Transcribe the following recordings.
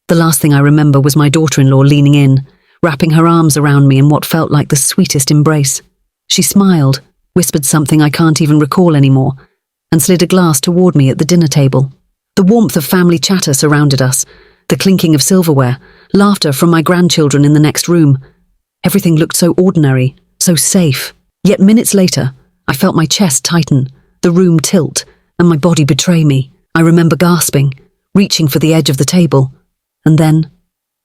The last thing I remember was my daughter-in-law leaning in, wrapping her arms around me in what felt like the sweetest embrace. She smiled, whispered something I can't even recall anymore, and slid a glass toward me at the dinner table. The warmth of family chatter surrounded us, the clinking of silverware, laughter from my grandchildren in the next room. Everything looked so ordinary, so safe. Yet minutes later, I felt my chest tighten, the room tilt, and my body betray me. I remember gasping, reaching for the edge of the table. And then,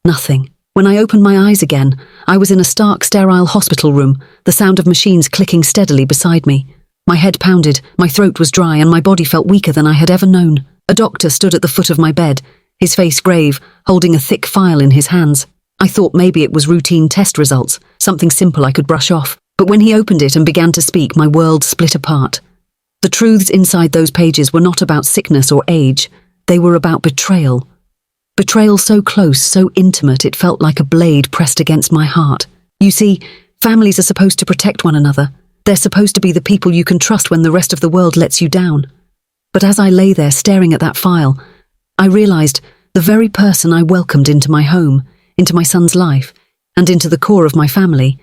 nothing. When I opened my eyes again, I was in a stark, sterile hospital room, the sound of machines clicking steadily beside me. My head pounded, my throat was dry, and my body felt weaker than I had ever known. A doctor stood at the foot of my bed, his face grave, holding a thick file in his hands. I thought maybe it was routine test results, something simple I could brush off. But when he opened it and began to speak, my world split apart. The truths inside those pages were not about sickness or age. They were about betrayal. Betrayal so close, so intimate, it felt like a blade pressed against my heart. You see, families are supposed to protect one another. They're supposed to be the people you can trust when the rest of the world lets you down. But as I lay there staring at that file, I realized the very person I welcomed into my home, into my son's life, and into the core of my family,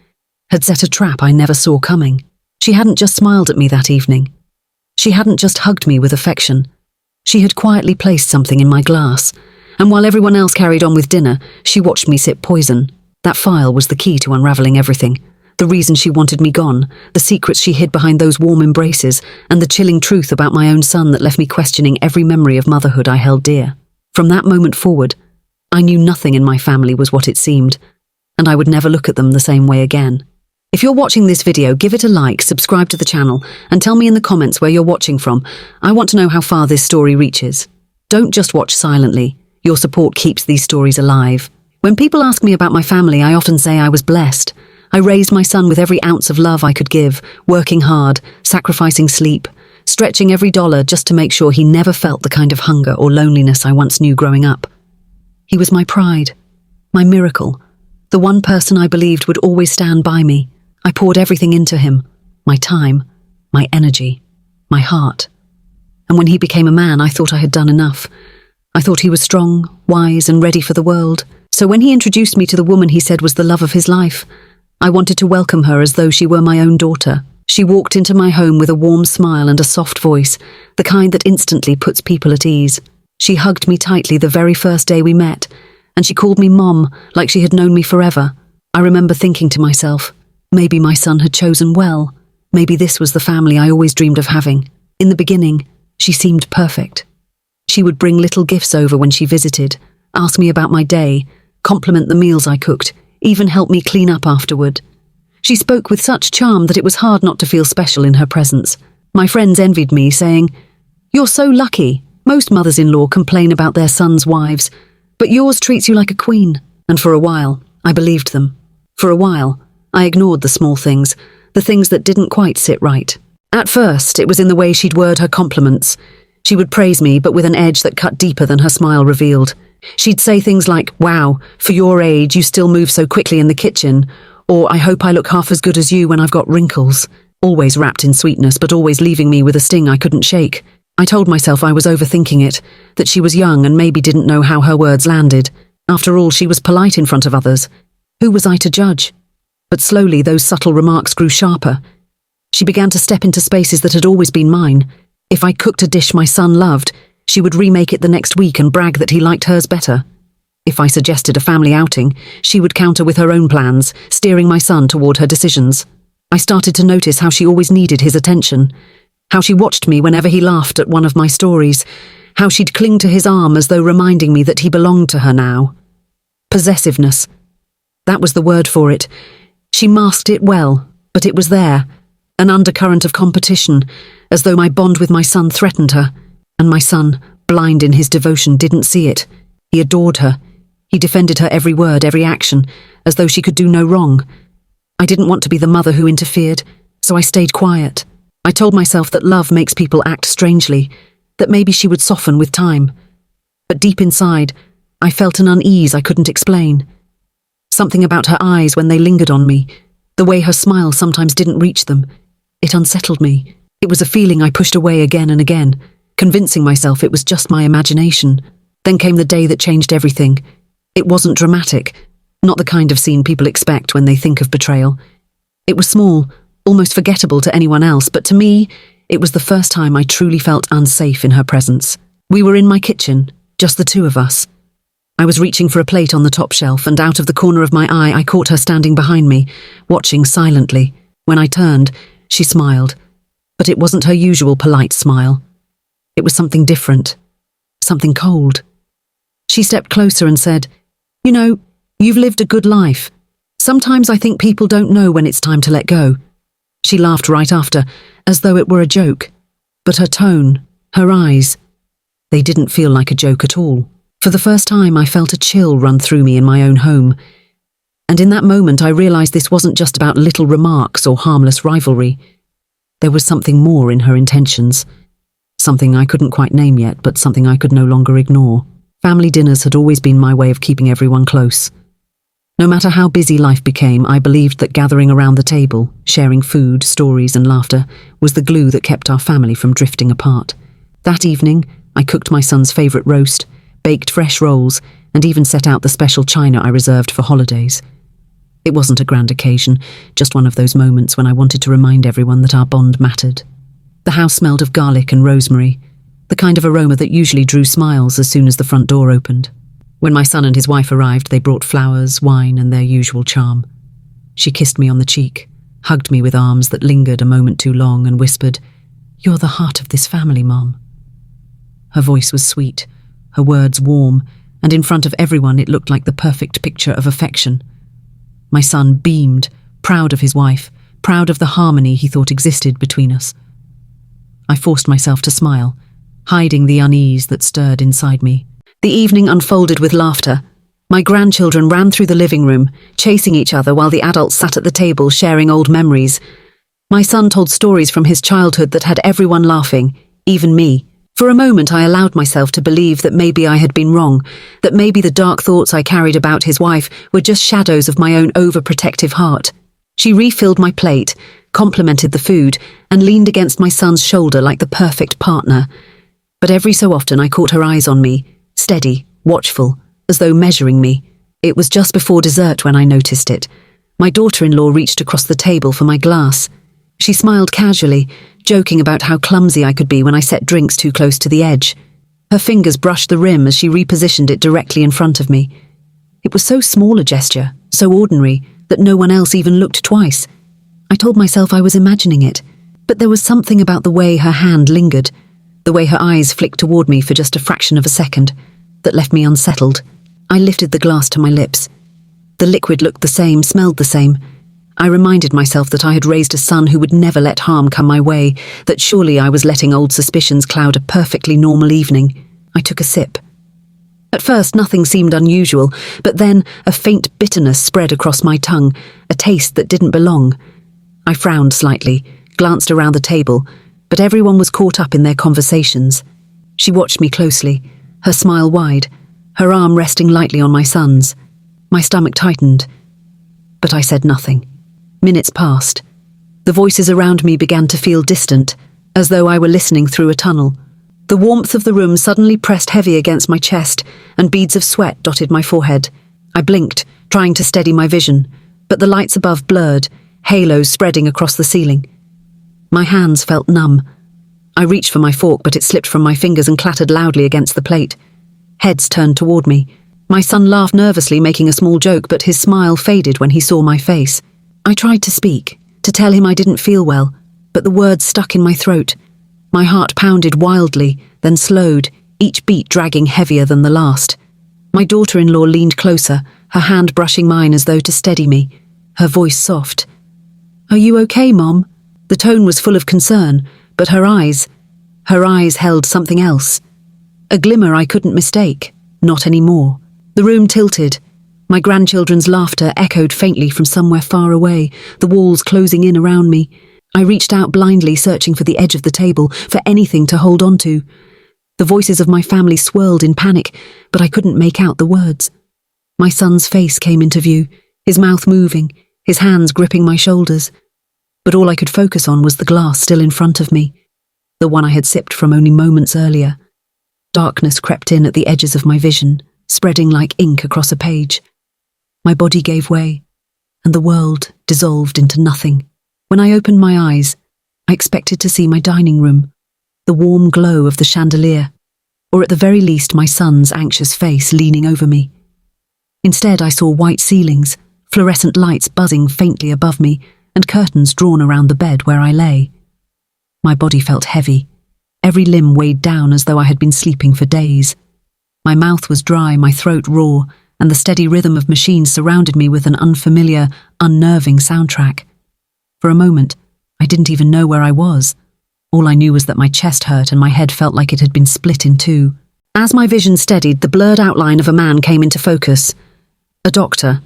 had set a trap I never saw coming. She hadn't just smiled at me that evening. She hadn't just hugged me with affection. She had quietly placed something in my glass, and while everyone else carried on with dinner, she watched me sip poison. That file was the key to unraveling everything. The reason she wanted me gone, the secrets she hid behind those warm embraces, and the chilling truth about my own son that left me questioning every memory of motherhood I held dear. From that moment forward, I knew nothing in my family was what it seemed, and I would never look at them the same way again. If you're watching this video, give it a like, subscribe to the channel, and tell me in the comments where you're watching from. I want to know how far this story reaches. Don't just watch silently. Your support keeps these stories alive. When people ask me about my family, I often say I was blessed. I raised my son with every ounce of love I could give, working hard, sacrificing sleep, stretching every dollar just to make sure he never felt the kind of hunger or loneliness I once knew growing up. He was my pride, my miracle, the one person I believed would always stand by me. I poured everything into him, my time, my energy, my heart. And when he became a man, I thought I had done enough. I thought he was strong, wise, and ready for the world. So when he introduced me to the woman he said was the love of his life, I wanted to welcome her as though she were my own daughter. She walked into my home with a warm smile and a soft voice, the kind that instantly puts people at ease. She hugged me tightly the very first day we met, and she called me Mom, like she had known me forever. I remember thinking to myself, maybe my son had chosen well. Maybe this was the family I always dreamed of having. In the beginning, she seemed perfect. She would bring little gifts over when she visited, ask me about my day, compliment the meals I cooked, even help me clean up afterward. She spoke with such charm that it was hard not to feel special in her presence. My friends envied me, saying, "You're so lucky. Most mothers-in-law complain about their sons' wives, but yours treats you like a queen." And for a while, I believed them. For a while, I ignored the small things, the things that didn't quite sit right. At first, it was in the way she'd word her compliments. She would praise me, but with an edge that cut deeper than her smile revealed. She'd say things like, "Wow, for your age, you still move so quickly in the kitchen," or "I hope I look half as good as you when I've got wrinkles," always wrapped in sweetness, but always leaving me with a sting I couldn't shake. I told myself I was overthinking it, that she was young and maybe didn't know how her words landed. After all, she was polite in front of others. Who was I to judge? But slowly, those subtle remarks grew sharper. She began to step into spaces that had always been mine. If I cooked a dish my son loved, she would remake it the next week and brag that he liked hers better. If I suggested a family outing, she would counter with her own plans, steering my son toward her decisions. I started to notice how she always needed his attention, how she watched me whenever he laughed at one of my stories, how she'd cling to his arm as though reminding me that he belonged to her now. Possessiveness. That was the word for it. She masked it well, but it was there, an undercurrent of competition, as though my bond with my son threatened her. And my son, blind in his devotion, didn't see it. He adored her. He defended her every word, every action, as though she could do no wrong. I didn't want to be the mother who interfered, so I stayed quiet. I told myself that love makes people act strangely, that maybe she would soften with time. But deep inside, I felt an unease I couldn't explain. Something about her eyes when they lingered on me, the way her smile sometimes didn't reach them. It unsettled me. It was a feeling I pushed away again and again, convincing myself it was just my imagination. Then came the day that changed everything. It wasn't dramatic, not the kind of scene people expect when they think of betrayal. It was small, almost forgettable to anyone else, but to me, it was the first time I truly felt unsafe in her presence. We were in my kitchen, just the two of us. I was reaching for a plate on the top shelf, and out of the corner of my eye, I caught her standing behind me, watching silently. When I turned, she smiled, but it wasn't her usual polite smile. It was something different, something cold. She stepped closer and said, "You know, you've lived a good life. Sometimes I think people don't know when it's time to let go." She laughed right after, as though it were a joke. But her tone, her eyes, they didn't feel like a joke at all. For the first time, I felt a chill run through me in my own home. And in that moment, I realized this wasn't just about little remarks or harmless rivalry. There was something more in her intentions. Something I couldn't quite name yet, but something I could no longer ignore. Family dinners had always been my way of keeping everyone close. No matter how busy life became, I believed that gathering around the table, sharing food, stories and laughter, was the glue that kept our family from drifting apart. That evening, I cooked my son's favourite roast, baked fresh rolls, and even set out the special china I reserved for holidays. It wasn't a grand occasion, just one of those moments when I wanted to remind everyone that our bond mattered. The house smelled of garlic and rosemary, the kind of aroma that usually drew smiles as soon as the front door opened. When my son and his wife arrived, they brought flowers, wine, and their usual charm. She kissed me on the cheek, hugged me with arms that lingered a moment too long, and whispered, "You're the heart of this family, Mom." Her voice was sweet, her words warm, and in front of everyone it looked like the perfect picture of affection. My son beamed, proud of his wife, proud of the harmony he thought existed between us. I forced myself to smile, hiding the unease that stirred inside me. The evening unfolded with laughter. My grandchildren ran through the living room, chasing each other while the adults sat at the table sharing old memories. My son told stories from his childhood that had everyone laughing, even me. For a moment I allowed myself to believe that maybe I had been wrong, that maybe the dark thoughts I carried about his wife were just shadows of my own overprotective heart. She refilled my plate, complimented the food, and leaned against my son's shoulder like the perfect partner. But every so often I caught her eyes on me, steady, watchful, as though measuring me. It was just before dessert when I noticed it. My daughter-in-law reached across the table for my glass. She smiled casually, joking about how clumsy I could be when I set drinks too close to the edge. Her fingers brushed the rim as she repositioned it directly in front of me. It was so small a gesture, so ordinary, that no one else even looked twice. I told myself I was imagining it, but there was something about the way her hand lingered, the way her eyes flicked toward me for just a fraction of a second, that left me unsettled. I lifted the glass to my lips. The liquid looked the same, smelled the same. I reminded myself that I had raised a son who would never let harm come my way, that surely I was letting old suspicions cloud a perfectly normal evening. I took a sip. At first, nothing seemed unusual, but then a faint bitterness spread across my tongue, a taste that didn't belong. I frowned slightly, glanced around the table, but everyone was caught up in their conversations. She watched me closely, her smile wide, her arm resting lightly on my son's. My stomach tightened, but I said nothing. Minutes passed. The voices around me began to feel distant, as though I were listening through a tunnel. The warmth of the room suddenly pressed heavy against my chest, and beads of sweat dotted my forehead. I blinked, trying to steady my vision, but the lights above blurred, halos spreading across the ceiling. My hands felt numb. I reached for my fork, but it slipped from my fingers and clattered loudly against the plate. Heads turned toward me. My son laughed nervously, making a small joke, but his smile faded when he saw my face. I tried to speak, to tell him I didn't feel well, but the words stuck in my throat. My heart pounded wildly, then slowed, each beat dragging heavier than the last. My daughter-in-law leaned closer, her hand brushing mine as though to steady me, her voice soft. "Are you okay, Mom?" The tone was full of concern, but her eyes held something else. A glimmer I couldn't mistake, not anymore. The room tilted. My grandchildren's laughter echoed faintly from somewhere far away, the walls closing in around me. I reached out blindly, searching for the edge of the table, for anything to hold on to. The voices of my family swirled in panic, but I couldn't make out the words. My son's face came into view, his mouth moving, his hands gripping my shoulders. But all I could focus on was the glass still in front of me, the one I had sipped from only moments earlier. Darkness crept in at the edges of my vision, spreading like ink across a page. My body gave way, and the world dissolved into nothing. When I opened my eyes, I expected to see my dining room, the warm glow of the chandelier, or at the very least my son's anxious face leaning over me. Instead, I saw white ceilings, fluorescent lights buzzing faintly above me, and curtains drawn around the bed where I lay. My body felt heavy, every limb weighed down as though I had been sleeping for days. My mouth was dry, my throat raw, and the steady rhythm of machines surrounded me with an unfamiliar, unnerving soundtrack. For a moment, I didn't even know where I was. All I knew was that my chest hurt and my head felt like it had been split in two. As my vision steadied, the blurred outline of a man came into focus. A doctor.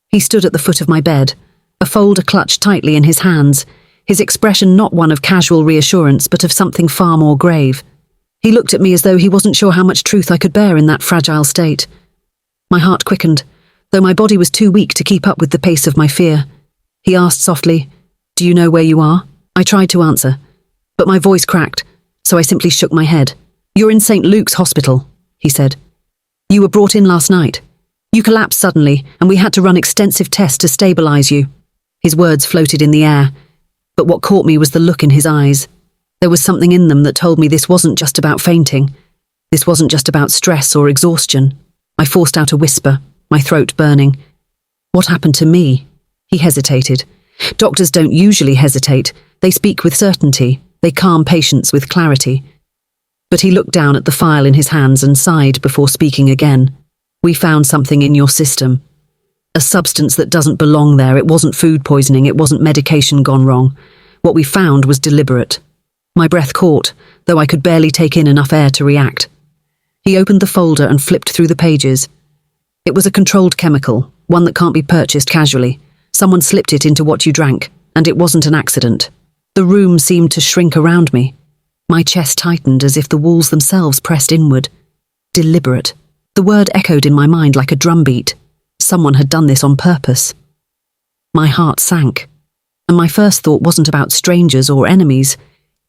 He stood at the foot of my bed, a folder clutched tightly in his hands, his expression not one of casual reassurance but of something far more grave. He looked at me as though he wasn't sure how much truth I could bear in that fragile state. My heart quickened, though my body was too weak to keep up with the pace of my fear. He asked softly, "Do you know where you are?" I tried to answer, but my voice cracked, so I simply shook my head. "You're in St. Luke's Hospital," he said. "You were brought in last night. You collapsed suddenly, and we had to run extensive tests to stabilize you." His words floated in the air, but what caught me was the look in his eyes. There was something in them that told me this wasn't just about fainting. This wasn't just about stress or exhaustion. I forced out a whisper, my throat burning. "What happened to me?" He hesitated. Doctors don't usually hesitate. They speak with certainty. They calm patients with clarity. But he looked down at the file in his hands and sighed before speaking again. "We found something in your system. A substance that doesn't belong there. It wasn't food poisoning. It wasn't medication gone wrong. What we found was deliberate." My breath caught, though I could barely take in enough air to react. He opened the folder and flipped through the pages. It was a controlled chemical, one that can't be purchased casually. Someone slipped it into what you drank, and it wasn't an accident. The room seemed to shrink around me. My chest tightened as if the walls themselves pressed inward. Deliberate. The word echoed in my mind like a drumbeat. Someone had done this on purpose. My heart sank, and my first thought wasn't about strangers or enemies.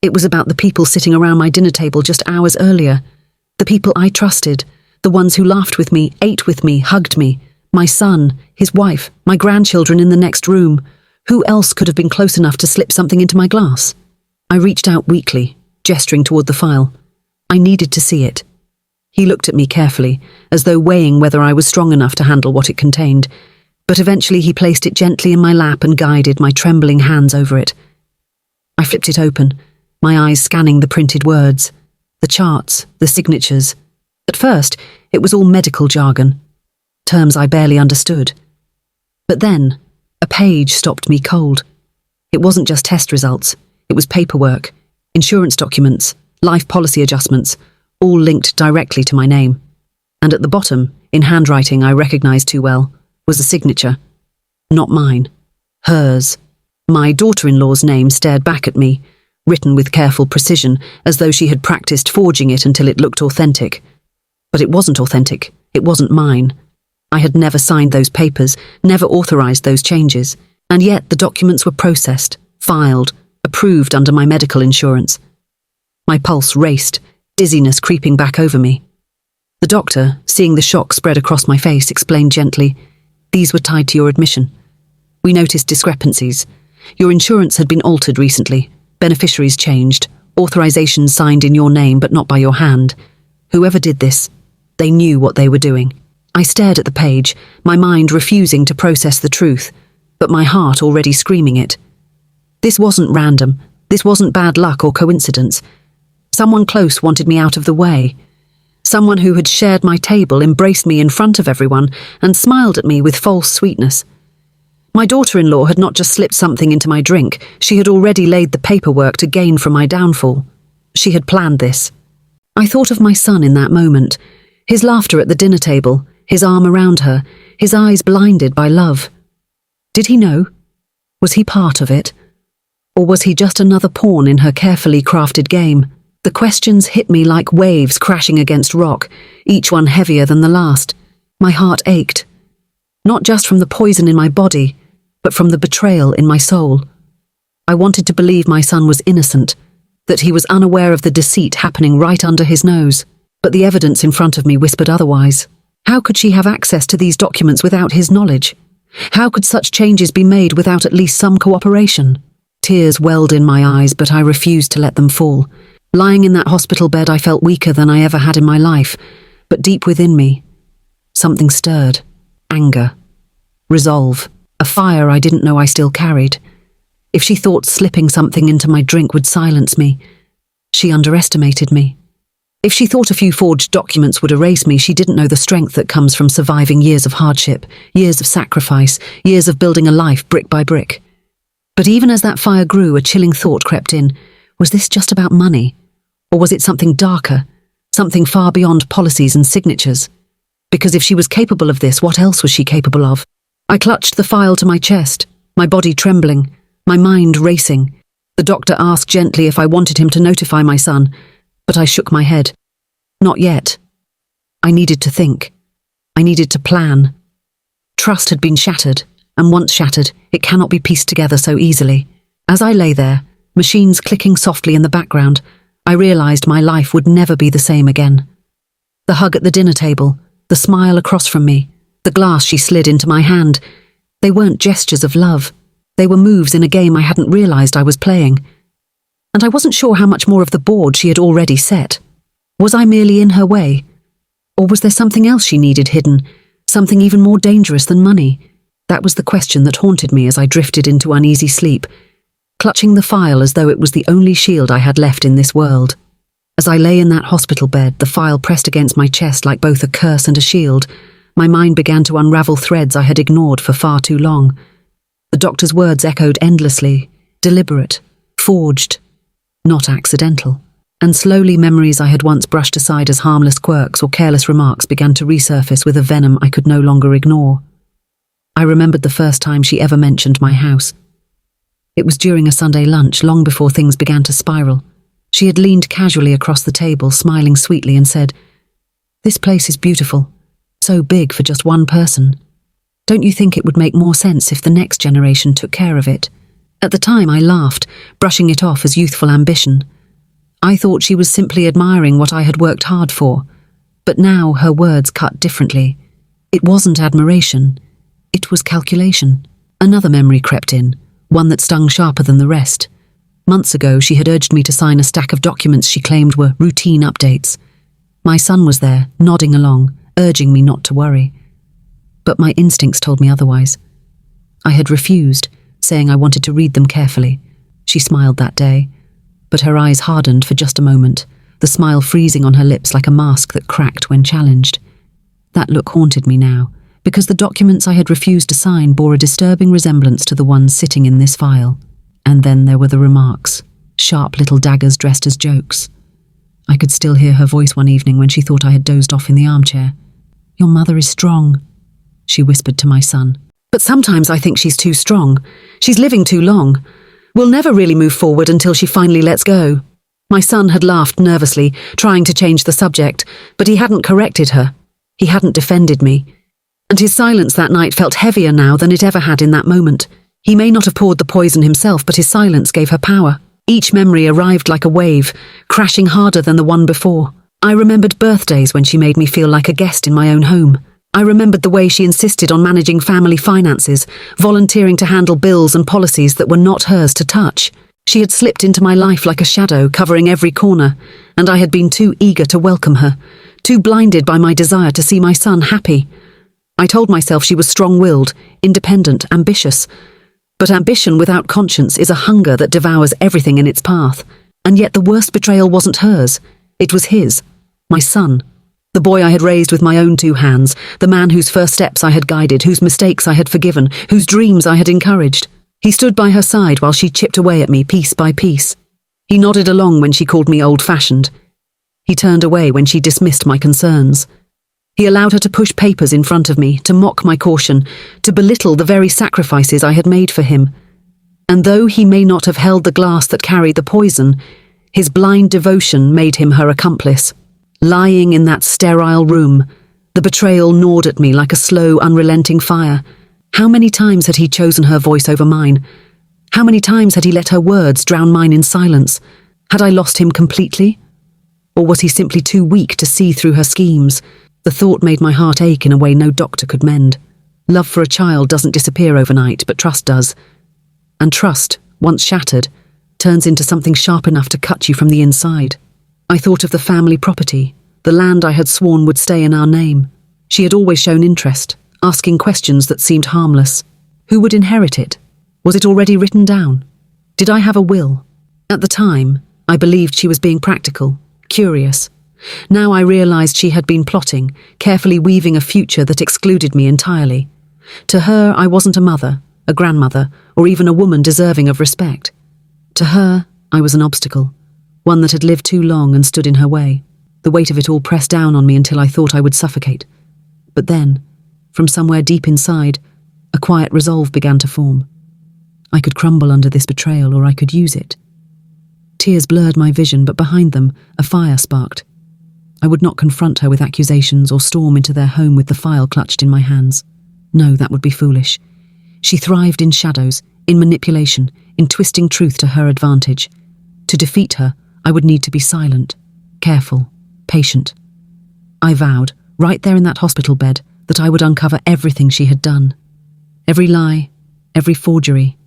It was about the people sitting around my dinner table just hours earlier. The people I trusted, the ones who laughed with me, ate with me, hugged me. My son, his wife, my grandchildren in the next room. Who else could have been close enough to slip something into my glass? I reached out weakly, gesturing toward the file. I needed to see it. He looked at me carefully, as though weighing whether I was strong enough to handle what it contained. But eventually he placed it gently in my lap and guided my trembling hands over it. I flipped it open, my eyes scanning the printed words, the charts, the signatures. At first, it was all medical jargon, terms I barely understood. But then, a page stopped me cold. It wasn't just test results, it was paperwork, insurance documents, life policy adjustments, all linked directly to my name. And at the bottom, in handwriting I recognized too well, was a signature. Not mine. Hers. My daughter-in-law's name stared back at me, written with careful precision, as though she had practiced forging it until it looked authentic. But it wasn't authentic. It wasn't mine. I had never signed those papers, never authorized those changes, and yet the documents were processed, filed, approved under my medical insurance. My pulse raced, dizziness creeping back over me. The doctor, seeing the shock spread across my face, explained gently, "These were tied to your admission. We noticed discrepancies. Your insurance had been altered recently. Beneficiaries changed, authorizations signed in your name but not by your hand. Whoever did this, they knew what they were doing." I stared at the page, my mind refusing to process the truth, but my heart already screaming it. This wasn't random. This wasn't bad luck or coincidence. Someone close wanted me out of the way. Someone who had shared my table embraced me in front of everyone and smiled at me with false sweetness. My daughter-in-law had not just slipped something into my drink, she had already laid the paperwork to gain from my downfall. She had planned this. I thought of my son in that moment, his laughter at the dinner table, his arm around her, his eyes blinded by love. Did he know? Was he part of it? Or was he just another pawn in her carefully crafted game? The questions hit me like waves crashing against rock, each one heavier than the last. My heart ached, not just from the poison in my body, but from the betrayal in my soul. I wanted to believe my son was innocent, that he was unaware of the deceit happening right under his nose, but the evidence in front of me whispered otherwise. How could she have access to these documents without his knowledge? How could such changes be made without at least some cooperation? Tears welled in my eyes, but I refused to let them fall. Lying in that hospital bed, I felt weaker than I ever had in my life, but deep within me, something stirred. Anger. Resolve. A fire I didn't know I still carried. If she thought slipping something into my drink would silence me, she underestimated me. If she thought a few forged documents would erase me, she didn't know the strength that comes from surviving years of hardship, years of sacrifice, years of building a life brick by brick. But even as that fire grew, a chilling thought crept in. Was this just about money? Or was it something darker, something far beyond policies and signatures? Because if she was capable of this, what else was she capable of? I clutched the file to my chest, my body trembling, my mind racing. The doctor asked gently if I wanted him to notify my son, but I shook my head. Not yet. I needed to think. I needed to plan. Trust had been shattered, and once shattered, it cannot be pieced together so easily. As I lay there, machines clicking softly in the background, I realized my life would never be the same again. The hug at the dinner table, the smile across from me, the glass she slid into my hand, they weren't gestures of love. They were moves in a game I hadn't realized I was playing. And I wasn't sure how much more of the board she had already set. Was I merely in her way? Or was there something else she needed hidden, something even more dangerous than money? That was the question that haunted me as I drifted into uneasy sleep, clutching the file as though it was the only shield I had left in this world. As I lay in that hospital bed, the file pressed against my chest like both a curse and a shield, my mind began to unravel threads I had ignored for far too long. The doctor's words echoed endlessly, deliberate, forged, not accidental. And slowly memories I had once brushed aside as harmless quirks or careless remarks began to resurface with a venom I could no longer ignore. I remembered the first time she ever mentioned my house. It was during a Sunday lunch, long before things began to spiral. She had leaned casually across the table, smiling sweetly, and said, "This place is beautiful, so big for just one person. Don't you think it would make more sense if the next generation took care of it?" At the time I laughed, brushing it off as youthful ambition. I thought she was simply admiring what I had worked hard for, but now her words cut differently. It wasn't admiration, it was calculation. Another memory crept in, one that stung sharper than the rest. Months ago, she had urged me to sign a stack of documents she claimed were routine updates. My son was there, nodding along, urging me not to worry. But my instincts told me otherwise. I had refused, saying I wanted to read them carefully. She smiled that day, but her eyes hardened for just a moment, the smile freezing on her lips like a mask that cracked when challenged. That look haunted me now, because the documents I had refused to sign bore a disturbing resemblance to the ones sitting in this file. And then there were the remarks, sharp little daggers dressed as jokes. I could still hear her voice one evening when she thought I had dozed off in the armchair. "Your mother is strong," she whispered to my son. "But sometimes I think she's too strong. She's living too long. We'll never really move forward until she finally lets go." My son had laughed nervously, trying to change the subject, but he hadn't corrected her. He hadn't defended me. And his silence that night felt heavier now than it ever had in that moment. He may not have poured the poison himself, but his silence gave her power. Each memory arrived like a wave, crashing harder than the one before. I remembered birthdays when she made me feel like a guest in my own home. I remembered the way she insisted on managing family finances, volunteering to handle bills and policies that were not hers to touch. She had slipped into my life like a shadow, covering every corner, and I had been too eager to welcome her, too blinded by my desire to see my son happy. I told myself she was strong-willed, independent, ambitious. But ambition without conscience is a hunger that devours everything in its path. And yet the worst betrayal wasn't hers. It was his, my son. The boy I had raised with my own two hands, the man whose first steps I had guided, whose mistakes I had forgiven, whose dreams I had encouraged. He stood by her side while she chipped away at me piece by piece. He nodded along when she called me old-fashioned. He turned away when she dismissed my concerns. He allowed her to push papers in front of me, to mock my caution, to belittle the very sacrifices I had made for him. And though he may not have held the glass that carried the poison, his blind devotion made him her accomplice. Lying in that sterile room, the betrayal gnawed at me like a slow, unrelenting fire. How many times had he chosen her voice over mine? How many times had he let her words drown mine in silence? Had I lost him completely? Or was he simply too weak to see through her schemes? The thought made my heart ache in a way no doctor could mend. Love for a child doesn't disappear overnight, but trust does. And trust, once shattered, turns into something sharp enough to cut you from the inside. I thought of the family property, the land I had sworn would stay in our name. She had always shown interest, asking questions that seemed harmless. Who would inherit it? Was it already written down? Did I have a will? At the time, I believed she was being practical, curious. Now I realized she had been plotting, carefully weaving a future that excluded me entirely. To her, I wasn't a mother, a grandmother, or even a woman deserving of respect. To her, I was an obstacle, one that had lived too long and stood in her way. The weight of it all pressed down on me until I thought I would suffocate. But then, from somewhere deep inside, a quiet resolve began to form. I could crumble under this betrayal, or I could use it. Tears blurred my vision, but behind them, a fire sparked. I would not confront her with accusations or storm into their home with the file clutched in my hands. No, that would be foolish. She thrived in shadows, in manipulation, in twisting truth to her advantage. To defeat her, I would need to be silent, careful, patient. I vowed, right there in that hospital bed, that I would uncover everything she had done. Every lie, every forgery,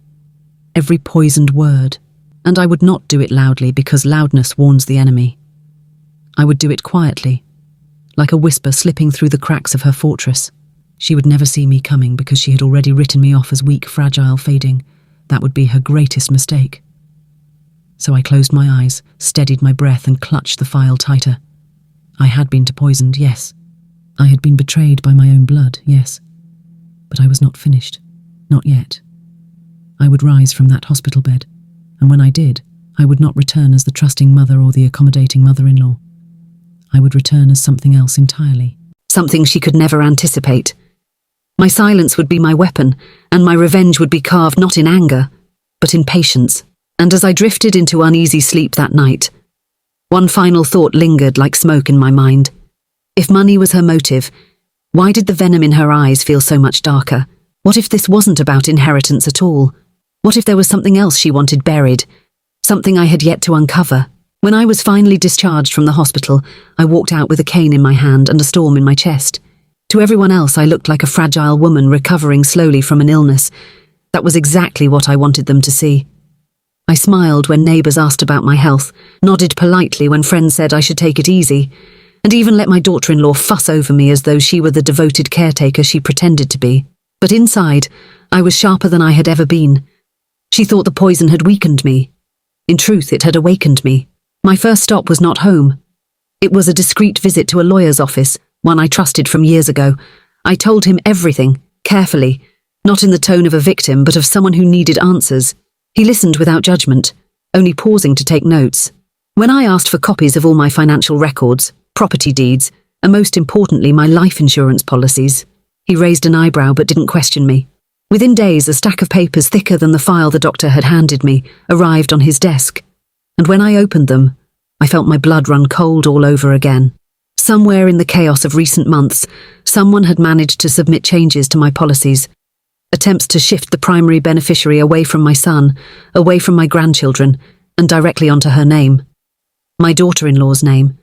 every poisoned word. And I would not do it loudly, because loudness warns the enemy. I would do it quietly, like a whisper slipping through the cracks of her fortress. She would never see me coming, because she had already written me off as weak, fragile, fading. That would be her greatest mistake. So I closed my eyes, steadied my breath, and clutched the file tighter. I had been poisoned, yes. I had been betrayed by my own blood, yes. But I was not finished. Not yet. I would rise from that hospital bed, and when I did, I would not return as the trusting mother or the accommodating mother-in-law. I would return as something else entirely. Something she could never anticipate. My silence would be my weapon, and my revenge would be carved not in anger, but in patience. And as I drifted into uneasy sleep that night, one final thought lingered like smoke in my mind. If money was her motive, why did the venom in her eyes feel so much darker? What if this wasn't about inheritance at all? What if there was something else she wanted buried? Something I had yet to uncover? When I was finally discharged from the hospital, I walked out with a cane in my hand and a storm in my chest. To everyone else, I looked like a fragile woman recovering slowly from an illness. That was exactly what I wanted them to see. I smiled when neighbours asked about my health, nodded politely when friends said I should take it easy, and even let my daughter-in-law fuss over me as though she were the devoted caretaker she pretended to be. But inside, I was sharper than I had ever been. She thought the poison had weakened me. In truth, it had awakened me. My first stop was not home. It was a discreet visit to a lawyer's office, one I trusted from years ago. I told him everything, carefully, not in the tone of a victim, but of someone who needed answers. He listened without judgment, only pausing to take notes. When I asked for copies of all my financial records, property deeds, and most importantly my life insurance policies, he raised an eyebrow but didn't question me. Within days, a stack of papers thicker than the file the doctor had handed me arrived on his desk, and when I opened them, I felt my blood run cold all over again. Somewhere in the chaos of recent months, someone had managed to submit changes to my policies, attempts to shift the primary beneficiary away from my son, away from my grandchildren, and directly onto her name. My daughter-in-law's name.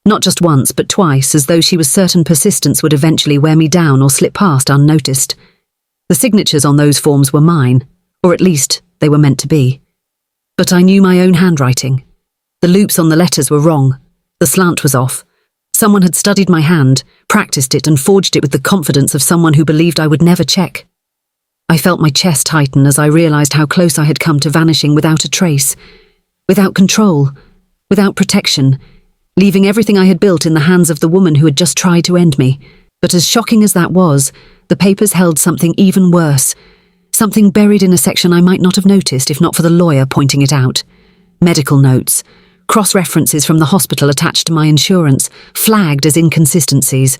Not just once, but twice, as though she was certain persistence would eventually wear me down or slip past unnoticed. The signatures on those forms were mine, or at least they were meant to be. But I knew my own handwriting. The loops on the letters were wrong. The slant was off. Someone had studied my hand, practiced it, and forged it with the confidence of someone who believed I would never check. I felt my chest tighten as I realized how close I had come to vanishing without a trace, without control, without protection, leaving everything I had built in the hands of the woman who had just tried to end me. But as shocking as that was, the papers held something even worse, something buried in a section I might not have noticed if not for the lawyer pointing it out. Medical notes, cross-references from the hospital attached to my insurance, flagged as inconsistencies.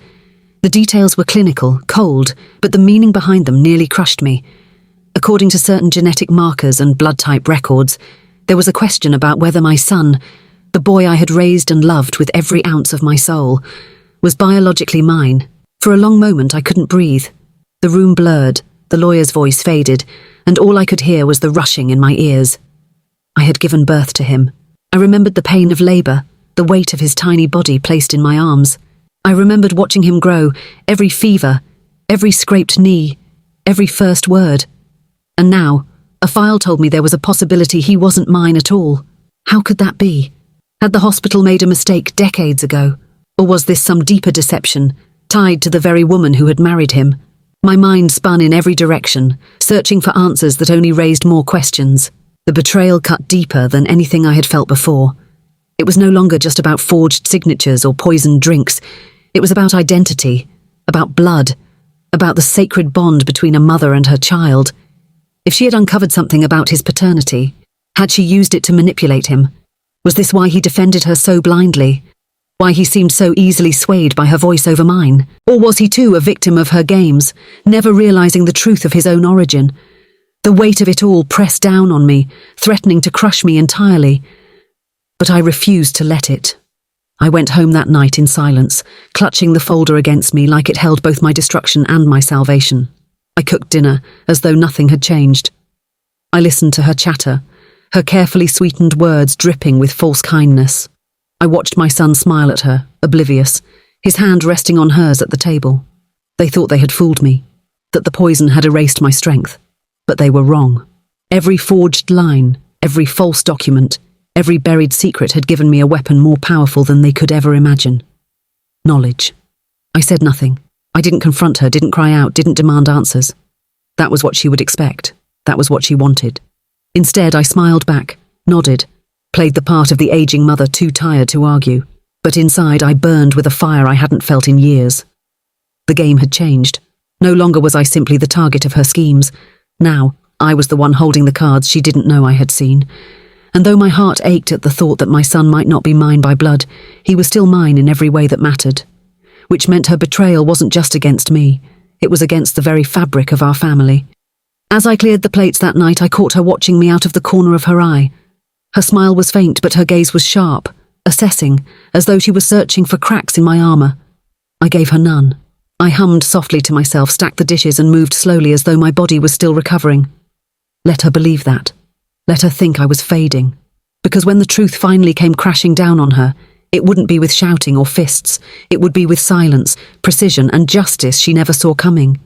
The details were clinical, cold, but the meaning behind them nearly crushed me. According to certain genetic markers and blood-type records, there was a question about whether my son, the boy I had raised and loved with every ounce of my soul, was biologically mine. For a long moment I couldn't breathe. The room blurred, the lawyer's voice faded, and all I could hear was the rushing in my ears. I had given birth to him. I remembered the pain of labour, the weight of his tiny body placed in my arms. I remembered watching him grow, every fever, every scraped knee, every first word. And now, a file told me there was a possibility he wasn't mine at all. How could that be? Had the hospital made a mistake decades ago? Or was this some deeper deception, tied to the very woman who had married him? My mind spun in every direction, searching for answers that only raised more questions. The betrayal cut deeper than anything I had felt before. It was no longer just about forged signatures or poisoned drinks. It was about identity, about blood, about the sacred bond between a mother and her child. If she had uncovered something about his paternity, had she used it to manipulate him? Was this why he defended her so blindly? Why he seemed so easily swayed by her voice over mine? Or was he too a victim of her games, never realizing the truth of his own origin? The weight of it all pressed down on me, threatening to crush me entirely. But I refused to let it. I went home that night in silence, clutching the folder against me like it held both my destruction and my salvation. I cooked dinner, as though nothing had changed. I listened to her chatter, her carefully sweetened words dripping with false kindness. I watched my son smile at her, oblivious, his hand resting on hers at the table. They thought they had fooled me, that the poison had erased my strength. But they were wrong. Every forged line, every false document, every buried secret had given me a weapon more powerful than they could ever imagine. Knowledge. I said nothing. I didn't confront her, didn't cry out, didn't demand answers. That was what she would expect. That was what she wanted. Instead, I smiled back, nodded, played the part of the aging mother too tired to argue. But inside, I burned with a fire I hadn't felt in years. The game had changed. No longer was I simply the target of her schemes. Now, I was the one holding the cards she didn't know I had seen. And though my heart ached at the thought that my son might not be mine by blood, he was still mine in every way that mattered. Which meant her betrayal wasn't just against me. It was against the very fabric of our family. As I cleared the plates that night, I caught her watching me out of the corner of her eye. Her smile was faint, but her gaze was sharp, assessing, as though she was searching for cracks in my armor. I gave her none. I hummed softly to myself, stacked the dishes, and moved slowly as though my body was still recovering. Let her believe that. Let her think I was fading. Because when the truth finally came crashing down on her, it wouldn't be with shouting or fists. It would be with silence, precision, and justice she never saw coming.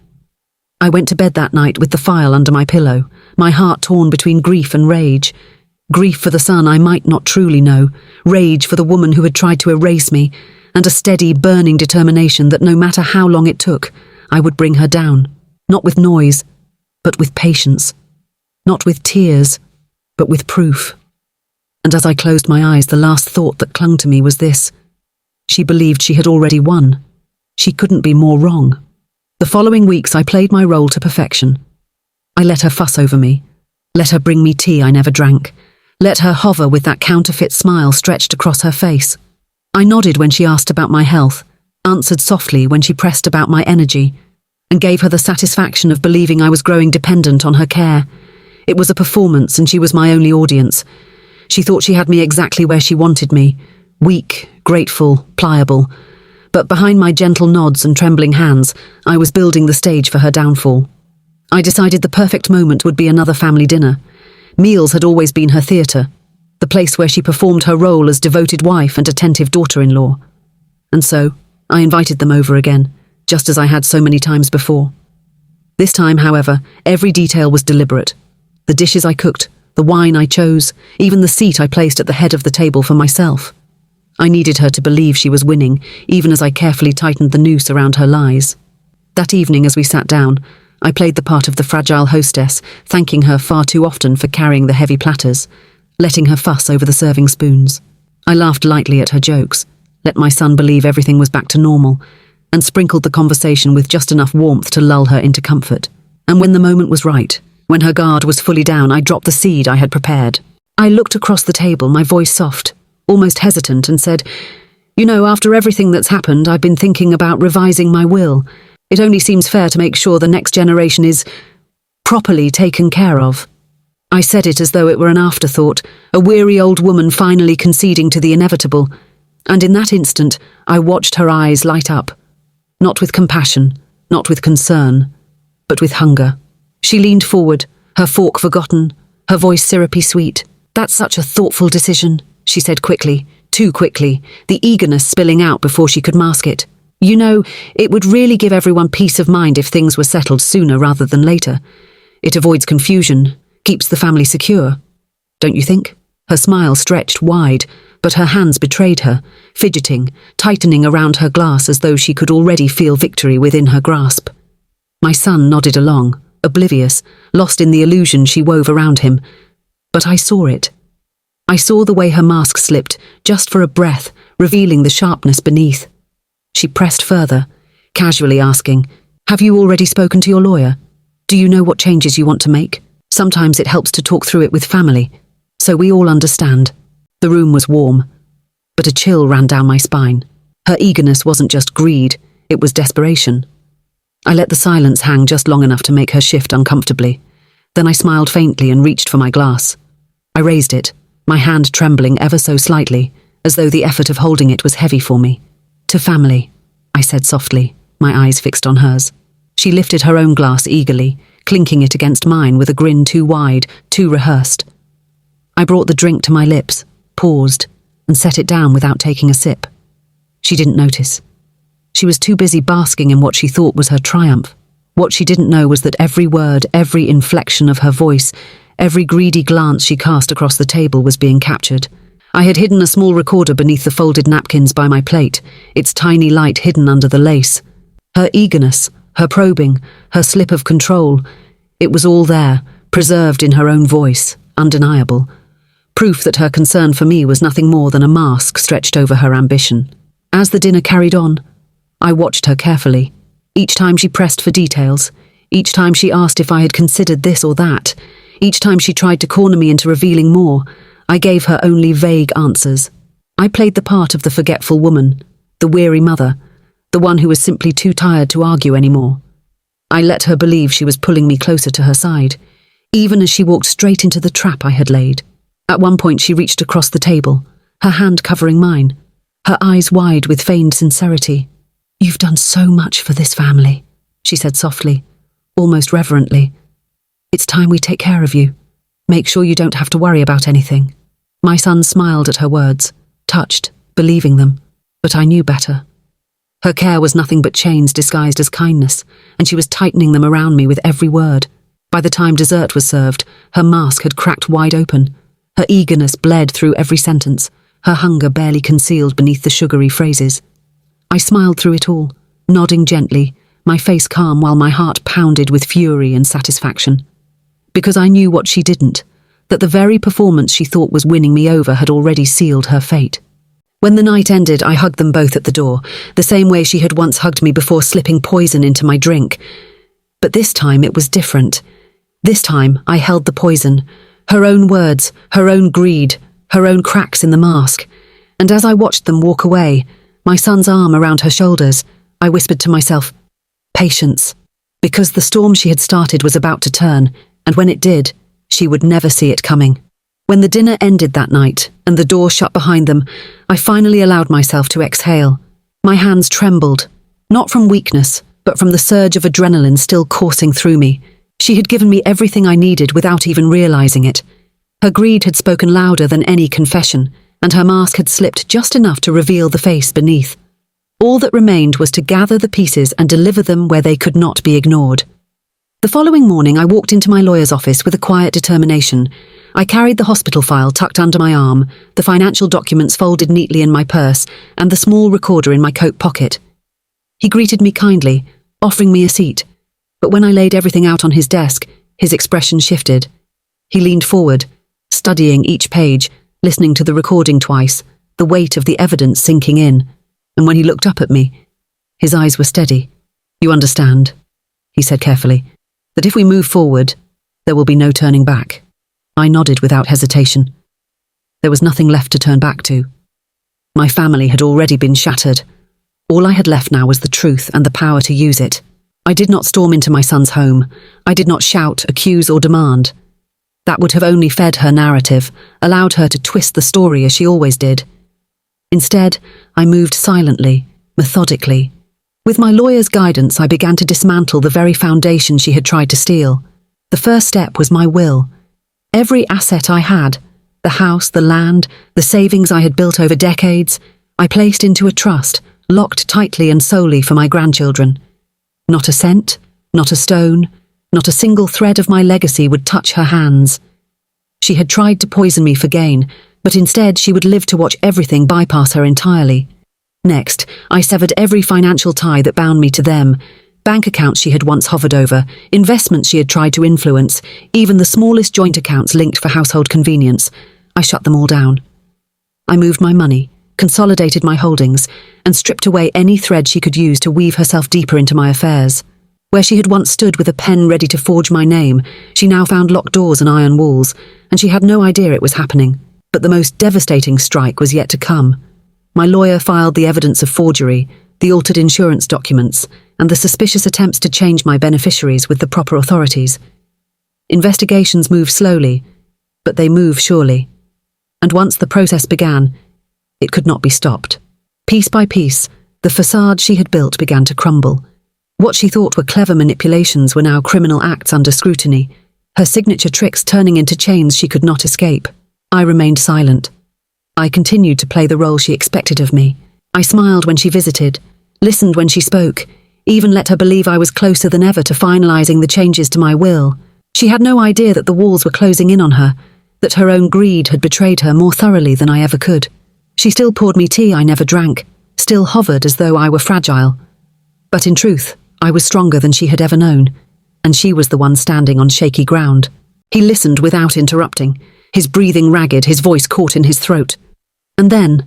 I went to bed that night with the file under my pillow, my heart torn between grief and rage. Grief for the son I might not truly know, rage for the woman who had tried to erase me, and a steady, burning determination that no matter how long it took, I would bring her down, not with noise, but with patience, not with tears, but with proof. And as I closed my eyes, the last thought that clung to me was this: she believed she had already won. She couldn't be more wrong. The following weeks I played my role to perfection. I let her fuss over me, let her bring me tea I never drank, let her hover with that counterfeit smile stretched across her face. I nodded when she asked about my health, answered softly when she pressed about my energy, and gave her the satisfaction of believing I was growing dependent on her care. It was a performance, and she was my only audience. She thought she had me exactly where she wanted me, weak, grateful, pliable. But behind my gentle nods and trembling hands, I was building the stage for her downfall. I decided the perfect moment would be another family dinner. Meals had always been her theatre, the place where she performed her role as devoted wife and attentive daughter-in-law. And so, I invited them over again, just as I had so many times before. This time, however, every detail was deliberate. The dishes I cooked, the wine I chose, even the seat I placed at the head of the table for myself. I needed her to believe she was winning, even as I carefully tightened the noose around her lies. That evening, as we sat down, I played the part of the fragile hostess, thanking her far too often for carrying the heavy platters, letting her fuss over the serving spoons. I laughed lightly at her jokes, let my son believe everything was back to normal, and sprinkled the conversation with just enough warmth to lull her into comfort. And when the moment was right, when her guard was fully down, I dropped the seed I had prepared. I looked across the table, my voice soft, almost hesitant, and said, "You know, after everything that's happened, I've been thinking about revising my will. It only seems fair to make sure the next generation is properly taken care of." I said it as though it were an afterthought, a weary old woman finally conceding to the inevitable. And in that instant, I watched her eyes light up. Not with compassion, not with concern, but with hunger. She leaned forward, her fork forgotten, her voice syrupy sweet. "That's such a thoughtful decision," she said quickly, too quickly, the eagerness spilling out before she could mask it. You know, it would really give everyone peace of mind if things were settled sooner rather than later. It avoids confusion, keeps the family secure. Don't you think? Her smile stretched wide, but her hands betrayed her, fidgeting, tightening around her glass as though she could already feel victory within her grasp. My son nodded along, oblivious, lost in the illusion she wove around him. But I saw it. I saw the way her mask slipped, just for a breath, revealing the sharpness beneath. She pressed further, casually asking, "Have you already spoken to your lawyer? Do you know what changes you want to make? Sometimes it helps to talk through it with family, so we all understand." The room was warm, but a chill ran down my spine. Her eagerness wasn't just greed, it was desperation. I let the silence hang just long enough to make her shift uncomfortably. Then I smiled faintly and reached for my glass. I raised it, my hand trembling ever so slightly, as though the effort of holding it was heavy for me. "To family," I said softly, my eyes fixed on hers. She lifted her own glass eagerly, clinking it against mine with a grin too wide, too rehearsed. I brought the drink to my lips, paused, and set it down without taking a sip. She didn't notice. She was too busy basking in what she thought was her triumph. What she didn't know was that every word, every inflection of her voice, every greedy glance she cast across the table was being captured. I had hidden a small recorder beneath the folded napkins by my plate, its tiny light hidden under the lace. Her eagerness, her probing, her slip of control, it was all there, preserved in her own voice, undeniable. Proof that her concern for me was nothing more than a mask stretched over her ambition. As the dinner carried on, I watched her carefully. Each time she pressed for details, each time she asked if I had considered this or that, each time she tried to corner me into revealing more, I gave her only vague answers. I played the part of the forgetful woman, the weary mother, the one who was simply too tired to argue anymore. I let her believe she was pulling me closer to her side, even as she walked straight into the trap I had laid. At one point she reached across the table, her hand covering mine, her eyes wide with feigned sincerity. "You've done so much for this family," she said softly, almost reverently. "It's time we take care of you. Make sure you don't have to worry about anything." My son smiled at her words, touched, believing them, but I knew better. Her care was nothing but chains disguised as kindness, and she was tightening them around me with every word. By the time dessert was served, her mask had cracked wide open. Her eagerness bled through every sentence, her hunger barely concealed beneath the sugary phrases. I smiled through it all, nodding gently, my face calm while my heart pounded with fury and satisfaction. Because I knew what she didn't, that the very performance she thought was winning me over had already sealed her fate. When the night ended, I hugged them both at the door, the same way she had once hugged me before slipping poison into my drink. But this time it was different. This time I held the poison, her own words, her own greed, her own cracks in the mask. And as I watched them walk away, my son's arm around her shoulders, I whispered to myself, "Patience." Because the storm she had started was about to turn, and when it did, she would never see it coming. When the dinner ended that night, and the door shut behind them, I finally allowed myself to exhale. My hands trembled, not from weakness, but from the surge of adrenaline still coursing through me. She had given me everything I needed without even realizing it. Her greed had spoken louder than any confession, and her mask had slipped just enough to reveal the face beneath. All that remained was to gather the pieces and deliver them where they could not be ignored. The following morning I walked into my lawyer's office with a quiet determination. I carried the hospital file tucked under my arm, the financial documents folded neatly in my purse, and the small recorder in my coat pocket. He greeted me kindly, offering me a seat, but when I laid everything out on his desk, his expression shifted. He leaned forward, studying each page, listening to the recording twice, the weight of the evidence sinking in, and when he looked up at me, his eyes were steady. "You understand," he said carefully, "that if we move forward, there will be no turning back." I nodded without hesitation. There was nothing left to turn back to. My family had already been shattered. All I had left now was the truth and the power to use it. I did not storm into my son's home. I did not shout, accuse, or demand. That would have only fed her narrative, allowed her to twist the story as she always did. Instead, I moved silently, methodically. With my lawyer's guidance, I began to dismantle the very foundation she had tried to steal. The first step was my will. Every asset I had, the house, the land, the savings I had built over decades, I placed into a trust, locked tightly and solely for my grandchildren. Not a cent, not a stone, not a single thread of my legacy would touch her hands. She had tried to poison me for gain, but instead she would live to watch everything bypass her entirely. Next, I severed every financial tie that bound me to them. Bank accounts she had once hovered over, investments she had tried to influence, even the smallest joint accounts linked for household convenience. I shut them all down. I moved my money, consolidated my holdings, and stripped away any thread she could use to weave herself deeper into my affairs. Where she had once stood with a pen ready to forge my name, she now found locked doors and iron walls, and she had no idea it was happening. But the most devastating strike was yet to come. My lawyer filed the evidence of forgery, the altered insurance documents, and the suspicious attempts to change my beneficiaries with the proper authorities. Investigations move slowly, but they move surely. And once the process began, it could not be stopped. Piece by piece, the facade she had built began to crumble. What she thought were clever manipulations were now criminal acts under scrutiny, her signature tricks turning into chains she could not escape. I remained silent. I continued to play the role she expected of me. I smiled when she visited, listened when she spoke, even let her believe I was closer than ever to finalizing the changes to my will. She had no idea that the walls were closing in on her, that her own greed had betrayed her more thoroughly than I ever could. She still poured me tea I never drank, still hovered as though I were fragile. But in truth, I was stronger than she had ever known, and she was the one standing on shaky ground. He listened without interrupting, his breathing ragged, his voice caught in his throat. And then,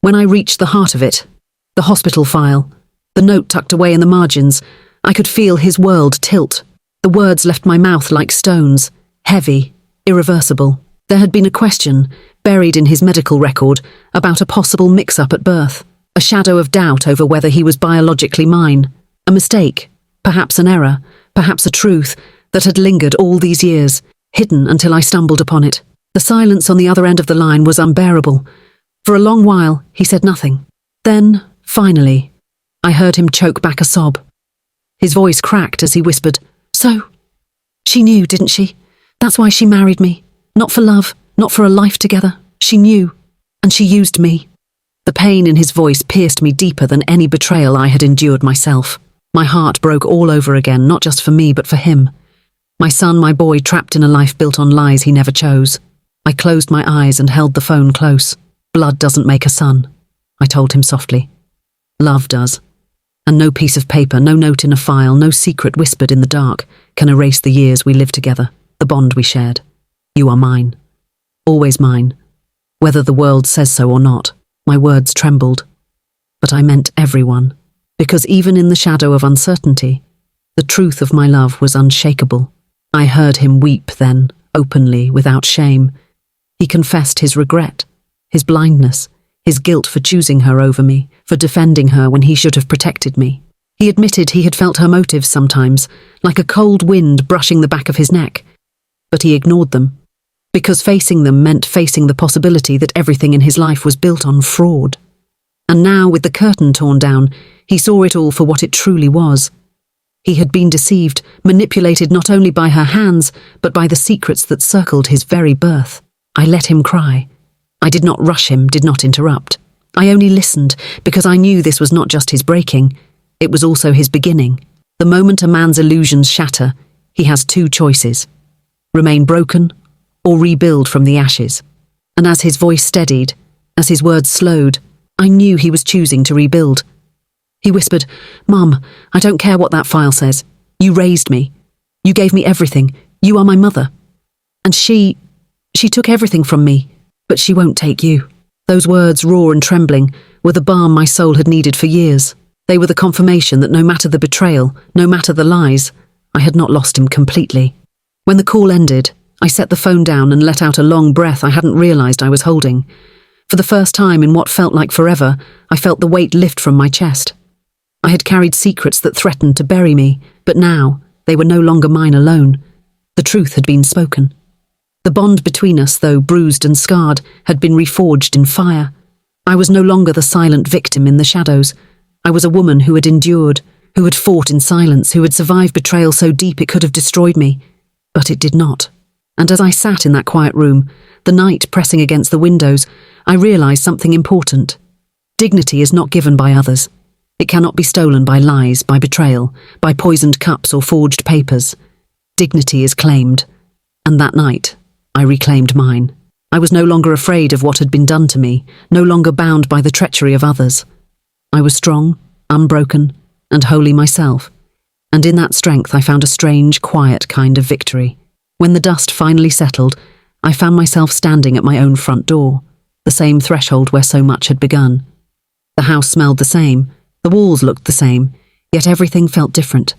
when I reached the heart of it, the hospital file, the note tucked away in the margins, I could feel his world tilt. The words left my mouth like stones, heavy, irreversible. There had been a question, buried in his medical record, about a possible mix-up at birth, a shadow of doubt over whether he was biologically mine, a mistake, perhaps an error, perhaps a truth, that had lingered all these years, hidden until I stumbled upon it. The silence on the other end of the line was unbearable. For a long while, he said nothing. Then, finally, I heard him choke back a sob. His voice cracked as he whispered, "So, she knew, didn't she? That's why she married me. Not for love, not for a life together. She knew, and she used me." The pain in his voice pierced me deeper than any betrayal I had endured myself. My heart broke all over again, not just for me, but for him. My son, my boy, trapped in a life built on lies he never chose. I closed my eyes and held the phone close. "Blood doesn't make a son," I told him softly. "Love does. And no piece of paper, no note in a file, no secret whispered in the dark can erase the years we lived together, the bond we shared. You are mine. Always mine. Whether the world says so or not." My words trembled. But I meant everyone, because even in the shadow of uncertainty, the truth of my love was unshakable. I heard him weep then, openly, without shame. He confessed his regret, his blindness, his guilt for choosing her over me, for defending her when he should have protected me. He admitted he had felt her motives sometimes, like a cold wind brushing the back of his neck. But he ignored them, because facing them meant facing the possibility that everything in his life was built on fraud. And now, with the curtain torn down, he saw it all for what it truly was. He had been deceived, manipulated not only by her hands, but by the secrets that circled his very birth. I let him cry. I did not rush him, did not interrupt. I only listened, because I knew this was not just his breaking, it was also his beginning. The moment a man's illusions shatter, he has two choices: remain broken, or rebuild from the ashes. And as his voice steadied, as his words slowed, I knew he was choosing to rebuild. He whispered, "Mum, I don't care what that file says. You raised me. You gave me everything. You are my mother. And she took everything from me, but she won't take you." Those words, raw and trembling, were the balm my soul had needed for years. They were the confirmation that no matter the betrayal, no matter the lies, I had not lost him completely. When the call ended, I set the phone down and let out a long breath I hadn't realized I was holding. For the first time in what felt like forever, I felt the weight lift from my chest. I had carried secrets that threatened to bury me, but now they were no longer mine alone. The truth had been spoken. The bond between us, though bruised and scarred, had been reforged in fire. I was no longer the silent victim in the shadows. I was a woman who had endured, who had fought in silence, who had survived betrayal so deep it could have destroyed me. But it did not. And as I sat in that quiet room, the night pressing against the windows, I realized something important. Dignity is not given by others. It cannot be stolen by lies, by betrayal, by poisoned cups or forged papers. Dignity is claimed. And that night, I reclaimed mine. I was no longer afraid of what had been done to me, no longer bound by the treachery of others. I was strong, unbroken, and wholly myself. And in that strength I found a strange, quiet kind of victory. When the dust finally settled, I found myself standing at my own front door, the same threshold where so much had begun. The house smelled the same, the walls looked the same, yet everything felt different.